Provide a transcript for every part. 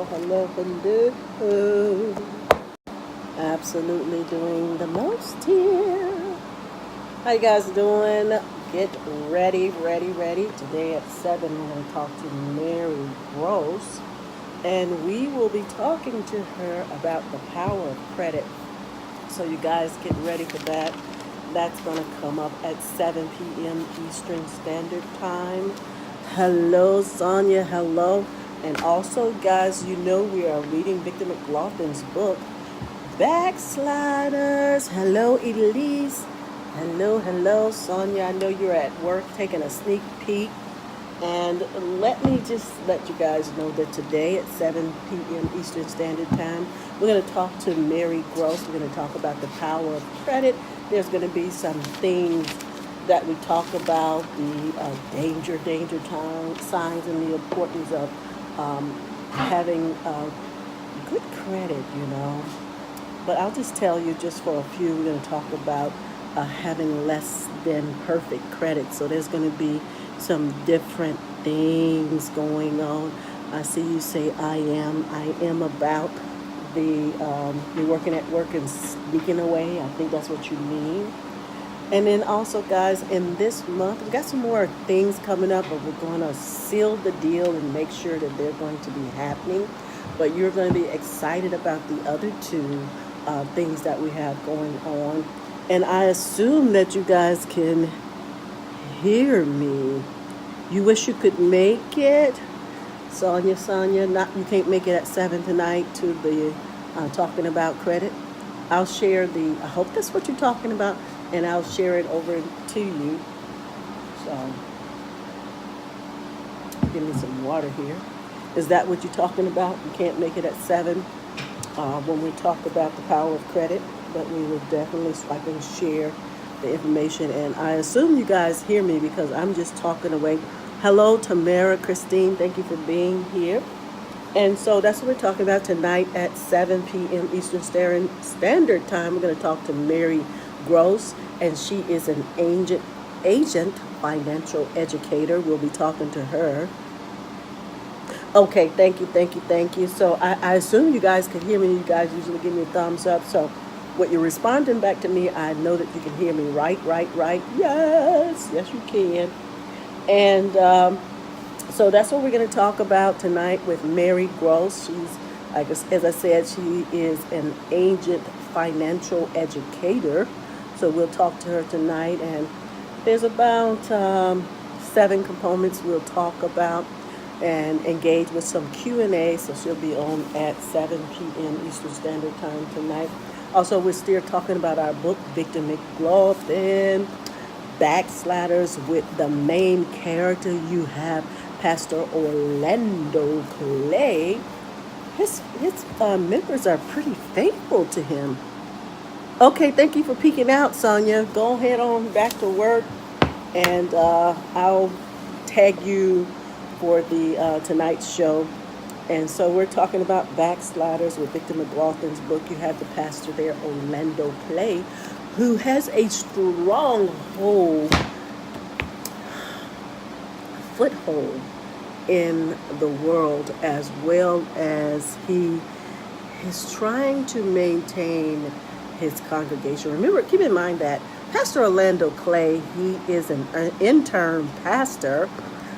hello, hello. Absolutely doing the most here. How you guys doing? Get ready. Today at 7, we're going to talk to Mary Gross. And we will be talking to her about the power of credit. So you guys get ready for that. That's going to come up at 7 p.m. Eastern Standard Time. Hello, Sonia. Hello. And also, guys, you know we are reading Victor McLaughlin's book, Backsliders. Hello, Elise. Hello, Sonia. I know you're at work taking a sneak peek. And let me just let you guys know that today at 7 p.m. Eastern Standard Time, we're going to talk to Mary Gross. We're going to talk about the power of credit. There's going to be some things that we talk about, the danger signs and the importance of having good credit, But I'll just tell you, just for a few, we're going to talk about having less than perfect credit. So there's going to be some different things going on. I see you say I am about the you're working at work and sneaking away. I think that's what you mean. And then also, guys, in this month, we've got some more things coming up, but we're going to seal the deal and make sure that they're going to be happening. But you're going to be excited about the other two things that we have going on. And I assume that you guys can hear me. You wish you could make it, Sonia. You can't make it at 7 tonight to the talking about credit. I'll share I hope that's what you're talking about, and I'll share it over to you. So, give me some water here. Is that what you're talking about? You can't make it at 7 when we talk about the power of credit, but we will definitely, I can share the information. And I assume you guys hear me because I'm just talking away. Hello, Tamara, Christine. Thank you for being here. And so that's what we're talking about tonight at 7 p.m. Eastern Standard Time. We're going to talk to Mary Gross, and she is an agent financial educator. We'll be talking to her. Okay, thank you. So I assume you guys can hear me. You guys usually give me a thumbs up. So what you're responding back to me, I know that you can hear me. Right. Yes, you can. And so that's what we're going to talk about tonight with Mary Gross. She's, as I said, she is an agent financial educator. So we'll talk to her tonight. And there's about 7 components we'll talk about and engage with some Q&A. So she'll be on at 7 p.m. Eastern Standard Time tonight. Also, we're still talking about our book, Victor McLaughlin, Backsliders. With the main character, you have Pastor Orlando Clay. His members are pretty faithful to him. Okay, thank you for peeking out, Sonia. Go ahead on back to work, and I'll tag you for the tonight's show. And so we're talking about Backsliders with Victor McLaughlin's book. You have the pastor there, Orlando Clay, who has a strong foothold in the world, as well as he is trying to maintain his congregation. Remember, keep in mind that Pastor Orlando Clay, he is an intern pastor.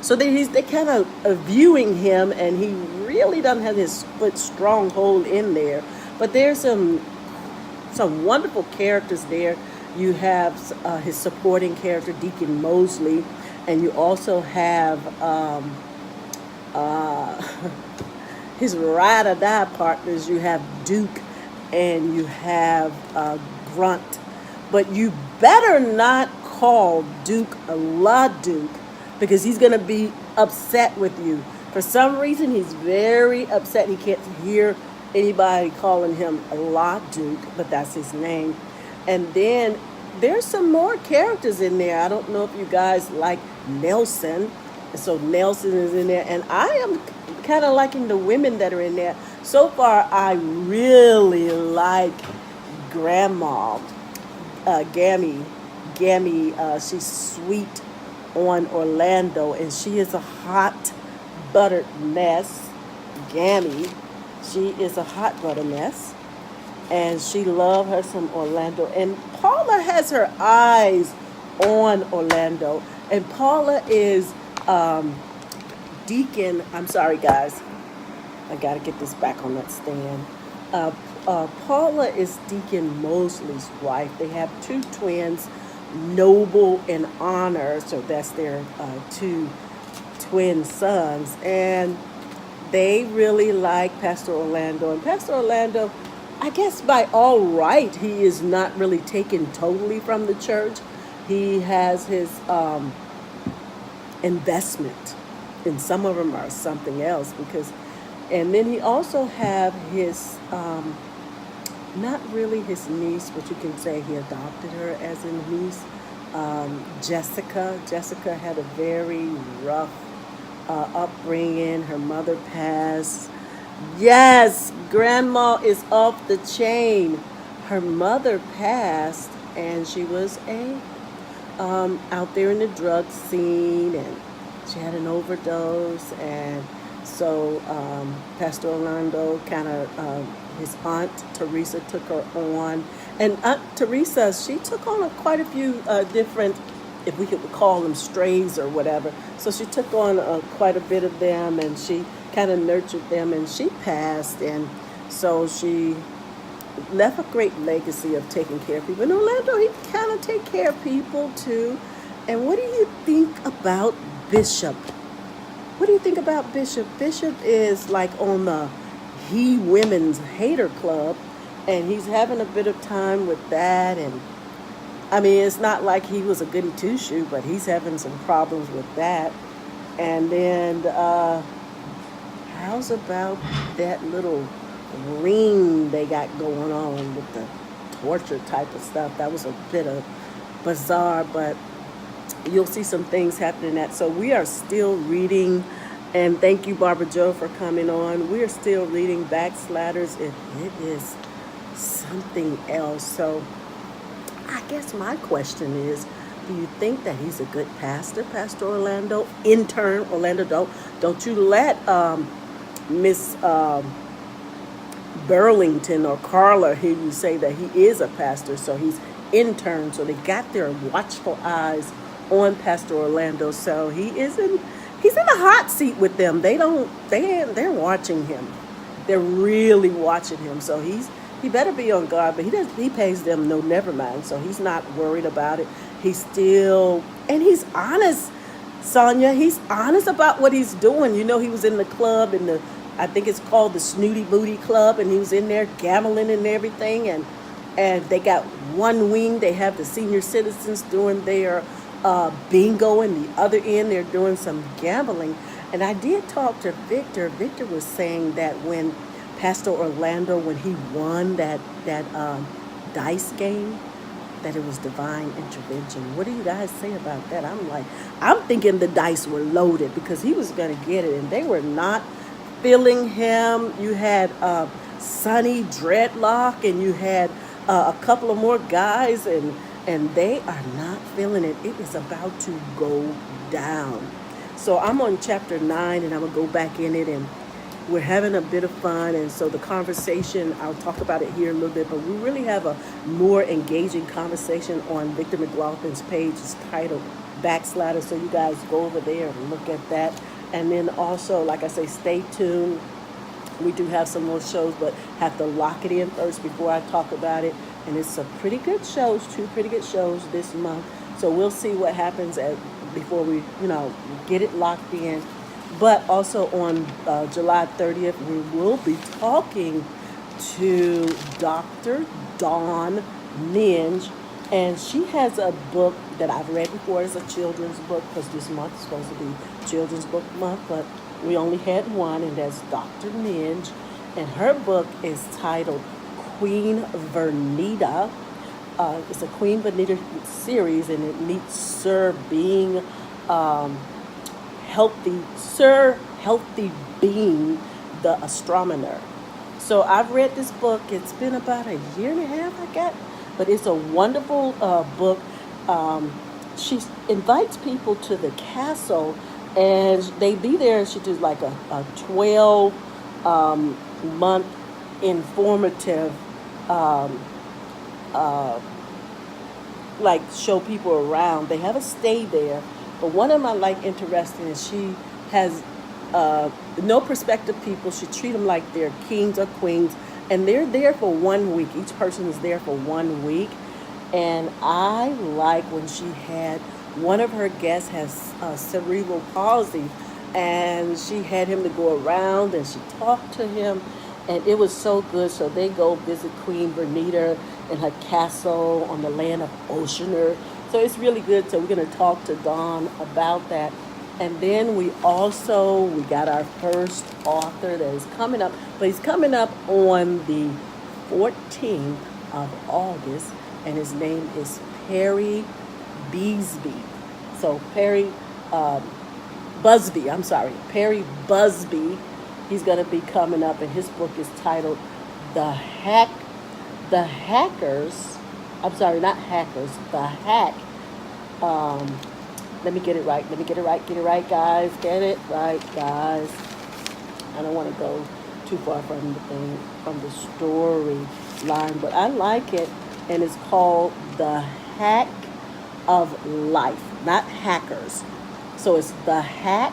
So they're kind of viewing him, and he really doesn't have his stronghold in there. But there's some wonderful characters there. You have his supporting character, Deacon Mosley, and you also have his ride-or-die partners. You have Duke and you have Grunt. But you better not call Duke La Duke, because he's going to be upset with you. For some reason, he's very upset. He can't hear anybody calling him La Duke, but that's his name. And then there's some more characters in there. I don't know if you guys like Nelson. So Nelson is in there. And I am kind of liking the women that are in there. So far, I really like Grandma, Gammy. She's sweet on Orlando, and she is a hot buttered mess, Gammy. She is a hot butter mess, and she loved her some Orlando. And Paula has her eyes on Orlando, and Paula is Deacon. I'm sorry, guys. I got to get this back on that stand. Uh, Paula is Deacon Mosley's wife. They have two twins, Noble and Honor. So that's their two twin sons. And they really like Pastor Orlando. And Pastor Orlando, I guess by all right, he is not really taken totally from the church. He has his investment, and some of them are something else because, and then he also have his not really his niece, but you can say he adopted her as a niece, Jessica. Jessica had a very rough upbringing. Her mother passed. Yes, grandma is off the chain. Her mother passed, and she was out there in the drug scene, and she had an overdose, and so Pastor Orlando his aunt Teresa took her on, and Aunt Teresa, she took on quite a few different, if we could call them strays or whatever. So she took on quite a bit of them, and she kind of nurtured them, and she passed, and so she left a great legacy of taking care of people. And Orlando, he kind of take care of people too. And what do you think about Bishop? What do you think about Bishop? Bishop is like on the He Women's Hater Club, and he's having a bit of time with that. And I mean, it's not like he was a goody two-shoe, but he's having some problems with that. And then how's about that little ring they got going on with the torture type of stuff? That was a bit of bizarre, but you'll see some things happening that. So we are still reading, and thank you, Barbara Joe, for coming on. We are still reading Backsliders. It is something else. So I guess my question is, do you think that he's a good pastor, Pastor Orlando? Intern Orlando, don't you let Miss Burlington or Carla hear you say that he is a pastor. So he's intern. So they got their watchful eyes on Pastor Orlando. So he's in a hot seat with them. They're watching him. They're really watching him. So he better be on guard, but he pays them no never mind. So he's not worried about it. He's honest, Sonia. He's honest about what he's doing. You know, he was in the club, I think it's called the Snooty Booty Club, and he was in there gambling and everything, and they got one wing, they have the senior citizens doing their bingo, and the other end they're doing some gambling. And I did talk to Victor. Victor was saying that when Pastor Orlando, when he won that dice game, that it was divine intervention. What do you guys say about that? I'm thinking the dice were loaded because he was going to get it, and they were not feeling him. You had Sonny Dreadlock, and you had a couple of more guys, and they are not feeling it. It is about to go down. So I'm on chapter 9, and I'm going to go back in it, and we're having a bit of fun. And so the conversation, I'll talk about it here a little bit, but we really have a more engaging conversation on Victor McLaughlin's page. It's titled Backslider. So you guys go over there and look at that. And then also, like I say, stay tuned. We do have some more shows, but have to lock it in first before I talk about it. And it's some pretty good shows, 2 pretty good shows this month. So we'll see what happens before we, get it locked in. But also on July 30th, we will be talking to Dr. Dawn Ninge. And she has a book that I've read before. It's a children's book because this month is supposed to be Children's Book Month. But we only had one, and that's Dr. Ninge. And her book is titled Queen Vernita. It's a Queen Vernita series, and it meets Sir Healthy Being, the astronomer. So I've read this book. It's been about a year and a half, I guess. But it's a wonderful book. She invites people to the castle, and they be there. She does like a 12 month informative, um, uh, like show people around. They have a stay there, but one of them I like interesting is she has no prospective people. She treat them like they're kings or queens, and they're there for 1 week. Each person is there for 1 week, and I like when she had one of her guests has cerebral palsy, and she had him to go around and she talked to him, and it was so good. So they go visit Queen Bernita in her castle on the land of Oceaner. So it's really good. So we're going to talk to Dawn about that. And then we got our first author that is coming up, but he's coming up on the 14th of August, and his name is Perry Beesby. So Busby, I'm sorry, Perry Busby. He's going to be coming up, and his book is titled The Hackers. I'm sorry, not hackers. The Hack. Let me get it right. Get it right, guys. Get it right, guys. I don't want to go too far from the story line, but I like it, and it's called The Hack of Life, not hackers. So it's The Hack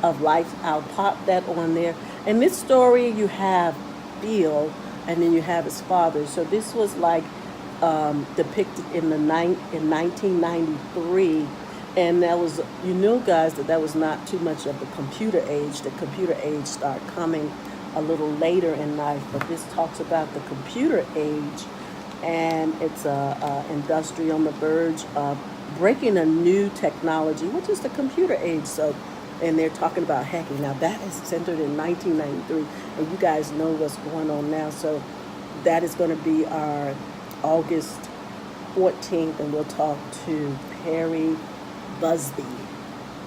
of Life. I'll pop that on there. In this story, you have Bill, and then you have his father. So this was like depicted in 1993, and that was, guys, that was not too much of the computer age. The computer age started coming a little later in life, but this talks about the computer age, and it's a industry on the verge of breaking a new technology, which is the computer age. So, and they're talking about hacking. Now that is centered in 1993, and you guys know what's going on now. So that is going to be our August 14th, and we'll talk to Perry Busby.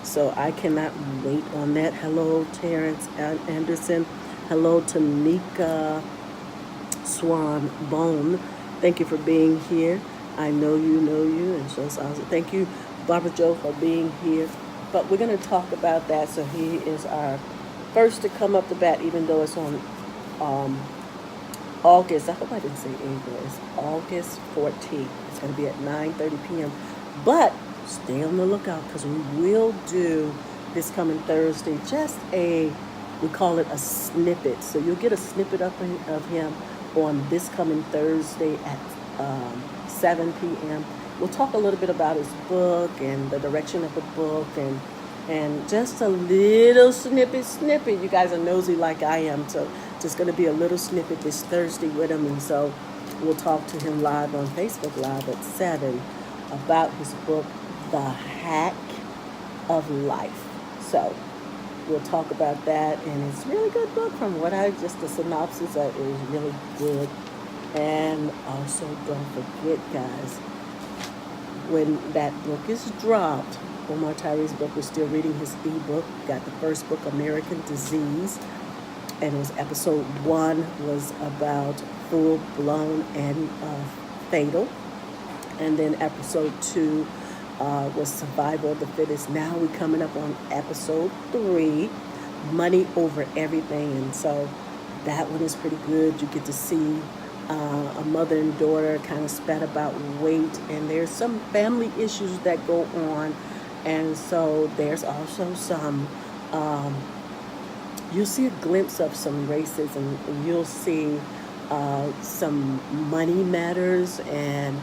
So I cannot wait on that. Hello, Terrence Anderson. Hello, Tamika Swan Bone. Thank you for being here. I know you, and so awesome. Thank you, Barbara Joe, for being here. But we're going to talk about that. So he is our first to come up the bat, even though it's on August. I hope I didn't say April. It's August 14th. It's going to be at 9:30 p.m. But stay on the lookout, because we will do this coming Thursday we call it a snippet. So you'll get a snippet of him on this coming Thursday at 7 p.m. We'll talk a little bit about his book and the direction of the book, and just a little snippet. You guys are nosy like I am, so just going to be a little snippet this Thursday with him. And so we'll talk to him live on Facebook Live at 7 about his book, The Hack of Life. So we'll talk about that, and it's a really good book. From what the synopsis is really good. And also, don't forget, guys, when that book is dropped, Omar Tyree's book, we're still reading his ebook. Got the first book, American Disease, and it was episode 1 was about full blown and fatal, and then episode 2 was survival of the fittest. Now we're coming up on episode 3, money over everything, and so that one is pretty good. You get to see a mother and daughter kind of spat about weight, and there's some family issues that go on, and so there's also some you'll see a glimpse of some racism, and you'll see some money matters, and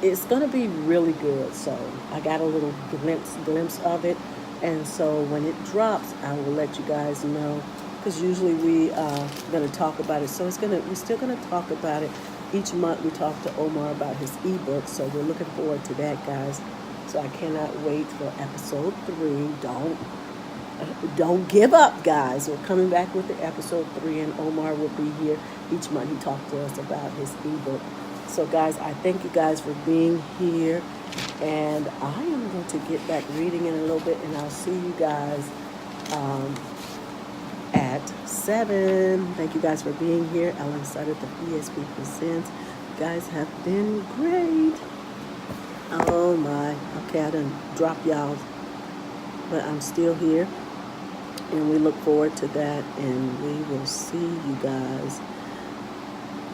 it's going to be really good. So I got a little glimpse of it, and so when it drops, I will let you guys know, because usually we are going to talk about it. So we're still going to talk about it. Each month we talk to Omar about his ebook, so we're looking forward to that, guys. So I cannot wait for episode 3. Don't give up, guys. We're coming back with the episode 3, and Omar will be here each month. He talked to us about his ebook. So, guys, I thank you guys for being here, and I am going to get back reading in a little bit, and I'll see you guys at 7. Thank you guys for being here. Ellen started the ESP Presents. You guys have been great. Oh my. Okay, I done dropped y'all, but I'm still here. And we look forward to that, and we will see you guys.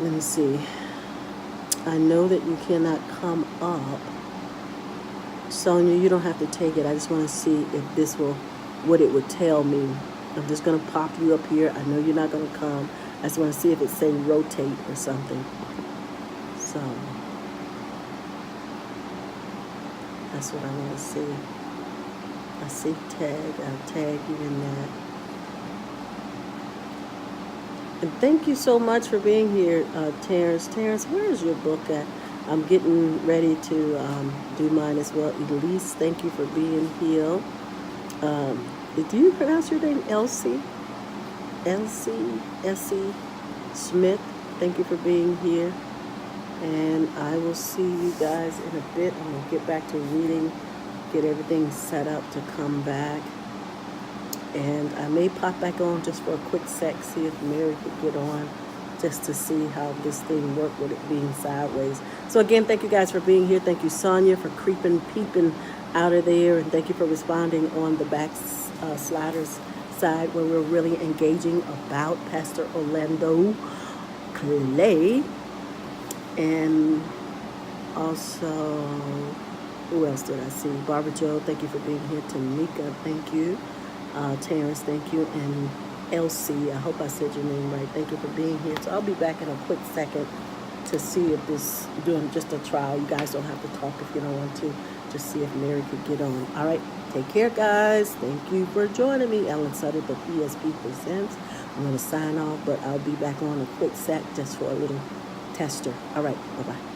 Let me see. I know that you cannot come up. Sonia, you don't have to take it. I just want to see if this will, what it would tell me. I'm just going to pop you up here. I know you're not going to come. I just want to see if it say rotate or something. So that's what I want to see. I see tag. I'll tag you in that. And thank you so much for being here, Terrence. Terrence, where is your book at? I'm getting ready to do mine as well. Elise, thank you for being here. Do you pronounce your name Elsie? Essie Smith, thank you for being here. And I will see you guys in a bit. I'm going to get back to reading, get everything set up to come back. And I may pop back on just for a quick sec, see if Mary could get on, just to see how this thing worked with it being sideways. So again, thank you guys for being here. Thank you, Sonia, for peeping out of there. And thank you for responding on the back sliders side, where we're really engaging about Pastor Orlando Clay. And also, who else did I see? Barbara Joe, thank you for being here. Tamika, thank you. Terrence, thank you. And Elsie, I hope I said your name right. Thank you for being here. So I'll be back in a quick second to see if this, doing just a trial. You guys don't have to talk if you don't want to. Just see if Mary could get on. All right. Take care, guys. Thank you for joining me. Ellen Sutter, the ESP Presents. I'm going to sign off, but I'll be back on a quick sec just for a little tester. All right. Bye-bye.